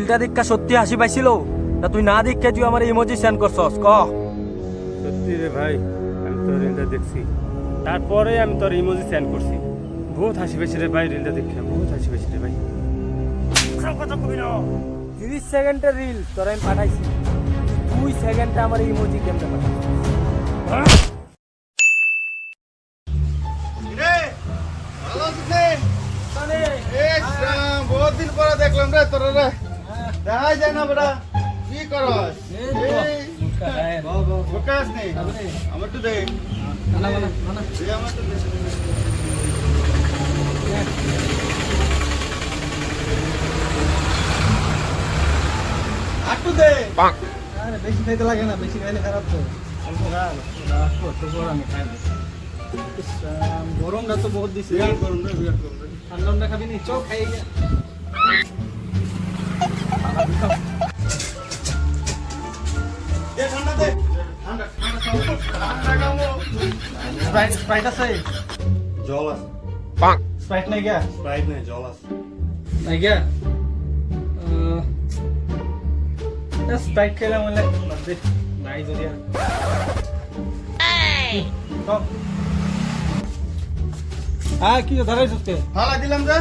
রিলটা দেখা সত্যি হাসি পাইছিল তা তুই না দেখে তুই আমার ইমোজি সেন্ড করছস ক সত্যি রে ভাই, আমি তোর রিলটা দেখছি, তারপরে আমি তোর ইমোজি সেন্ড করছি। বহুত হাসি পেয়েছি রে ভাই, রিলটা দেখে বহুত হাসি পেয়েছি রে ভাই। কথা কবি না। 30 সেকেন্ডের রিল তোর আমি পাঠাইছি 2 সেকেন্ডে আমার ইমোজি কেমনে পাঠাইছিস বহুত দিন পরে দেখলাম রে তোর রে, দেখাই যায় না বেটা, কি করস? ফোকাস নেই আমার তো দেখ, আমার তো দেখ। একটু দে, বেশি খাইতে লাগে না, বেশি খাইলে খারাপ তো। আমি খাই গরমটা তো বহুত দিছে, গরম রে, বিরাট গরম রে। ঠান্ডা খাবি নি? চল খাই গিয়া। দে ঠান্ডা দে, ঠান্ডা ঠান্ডা খাও, ঠান্ডা খাও। স্প্রাইট আছে? জল আছে। স্প্রাইট নাই গিয়া? স্প্রাইট নাই, জল আছে। নাই গিয়া? স্প্রাইট খেলাম বলে নাই যদি আর হ্যাঁ কি ধরাইছিস কে? হালা দিলাম যা।